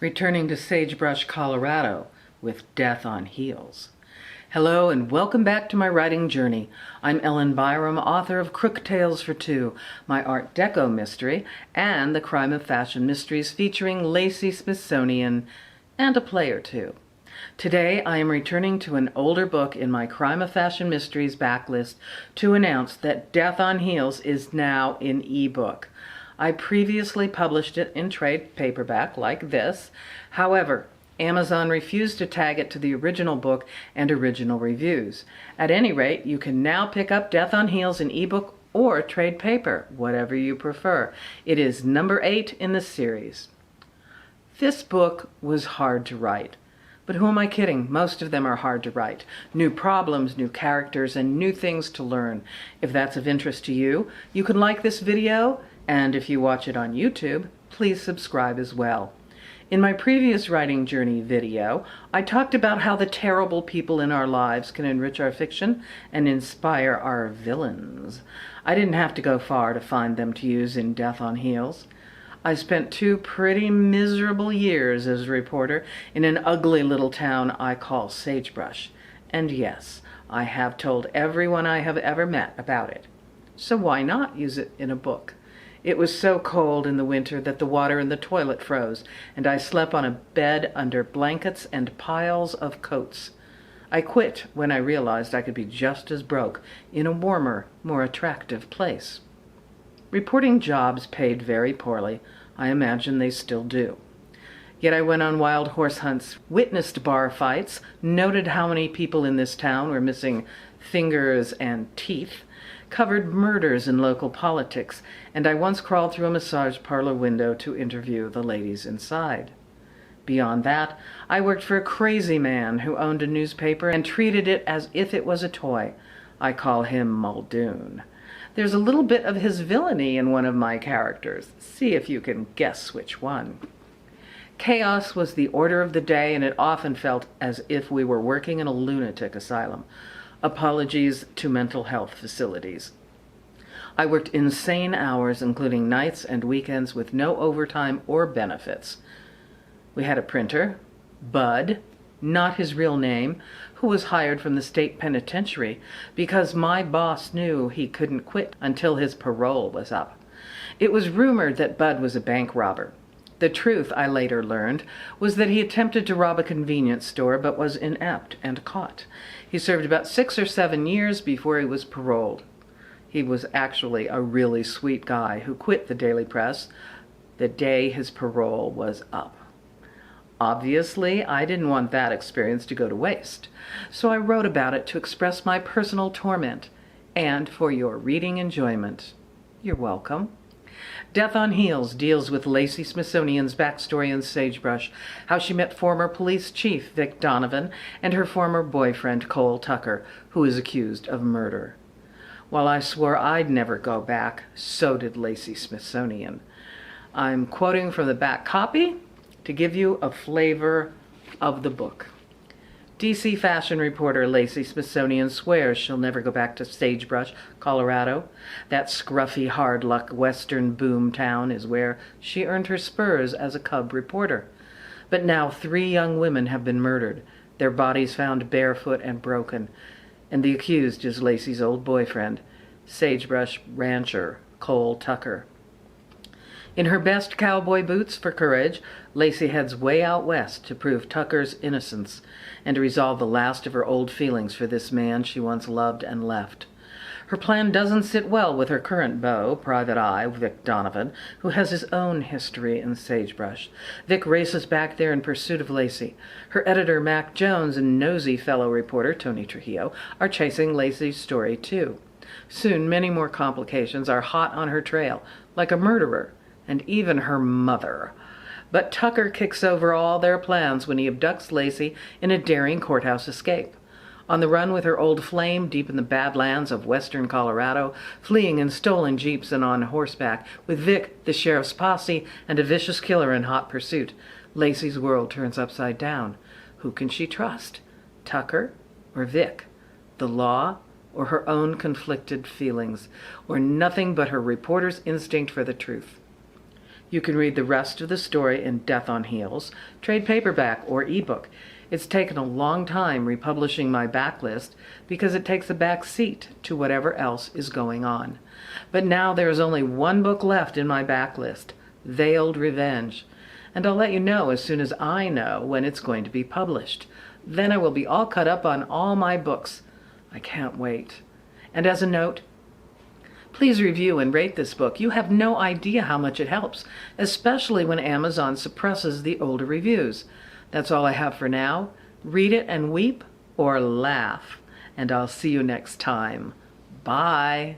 returning to Sagebrush, Colorado with Death on Heels. Hello and welcome back to my writing journey. I'm Byerrum, author of Crook Tales for Two, my Art Deco mystery, and the Crime of Fashion mysteries featuring Lacey Smithsonian and a play or two. Today I am returning to an older book in my Crime of Fashion Mysteries backlist to announce that Death on Heels is now in ebook. I previously published it in trade paperback like this. However, Amazon refused to tag it to the original book and original reviews. At any rate, you can now pick up Death on Heels in ebook or trade paper, whatever you prefer. It is number 8 in the series. This book was hard to write. But who am I kidding? Most of them are hard to write. New problems, new characters, and new things to learn. If that's of interest to you, you can like this video, and if you watch it on YouTube, please subscribe as well. In my previous writing journey video, I talked about how the terrible people in our lives can enrich our fiction and inspire our villains. I didn't have to go far to find them to use in Death on Heels. I spent 2 pretty miserable years as a reporter in an ugly little town I call Sagebrush. And yes, I have told everyone I have ever met about it. So why not use it in a book? It was so cold in the winter that the water in the toilet froze, and I slept on a bed under blankets and piles of coats. I quit when I realized I could be just as broke in a warmer, more attractive place. Reporting jobs paid very poorly. I imagine they still do. Yet I went on wild horse hunts, witnessed bar fights, noted how many people in this town were missing fingers and teeth, covered murders in local politics, and I once crawled through a massage parlor window to interview the ladies inside. Beyond that, I worked for a crazy man who owned a newspaper and treated it as if it was a toy. I call him Muldoon. There's a little bit of his villainy in one of my characters. See if you can guess which one. Chaos was the order of the day, and it often felt as if we were working in a lunatic asylum. Apologies to mental health facilities. I worked insane hours, including nights and weekends, with no overtime or benefits. We had a printer, Bud, not his real name, who was hired from the state penitentiary because my boss knew he couldn't quit until his parole was up. It was rumored that Bud was a bank robber. The truth, I later learned, was that he attempted to rob a convenience store but was inept and caught. He served about 6 or 7 years before he was paroled. He was actually a really sweet guy who quit the Daily Press the day his parole was up. Obviously, I didn't want that experience to go to waste, so I wrote about it to express my personal torment and for your reading enjoyment. You're welcome. Death on Heels deals with Lacey Smithsonian's backstory in Sagebrush, how she met former police chief Vic Donovan and her former boyfriend Cole Tucker, who is accused of murder. While I swore I'd never go back, so did Lacey Smithsonian. I'm quoting from the back copy to give you a flavor of the book. DC fashion reporter Lacey Smithsonian swears she'll never go back to Sagebrush, Colorado. That scruffy, hard-luck western boom town is where she earned her spurs as a cub reporter. But now 3 young women have been murdered, their bodies found barefoot and broken, and the accused is Lacey's old boyfriend, Sagebrush rancher Cole Tucker. In her best cowboy boots for courage, Lacey heads way out west to prove Tucker's innocence and to resolve the last of her old feelings for this man she once loved and left. Her plan doesn't sit well with her current beau, Private Eye, Vic Donovan, who has his own history in Sagebrush. Vic races back there in pursuit of Lacey. Her editor, Mac Jones, and nosy fellow reporter, Tony Trujillo, are chasing Lacey's story too. Soon, many more complications are hot on her trail, like a murderer, and even her mother. But Tucker kicks over all their plans when he abducts Lacey in a daring courthouse escape. On the run with her old flame deep in the badlands of western Colorado, fleeing in stolen jeeps and on horseback, with Vic, the sheriff's posse, and a vicious killer in hot pursuit, Lacey's world turns upside down. Who can she trust? Tucker or Vic? The law or her own conflicted feelings? Or nothing but her reporter's instinct for the truth? You can read the rest of the story in Death on Heels, trade paperback, or ebook. It's taken a long time republishing my backlist because it takes a back seat to whatever else is going on. But now there is only one book left in my backlist, Veiled Revenge, and I'll let you know as soon as I know when it's going to be published. Then I will be all caught up on all my books. I can't wait. And as a note, please review and rate this book. You have no idea how much it helps, especially when Amazon suppresses the older reviews. That's all I have for now. Read it and weep or laugh, and I'll see you next time. Bye.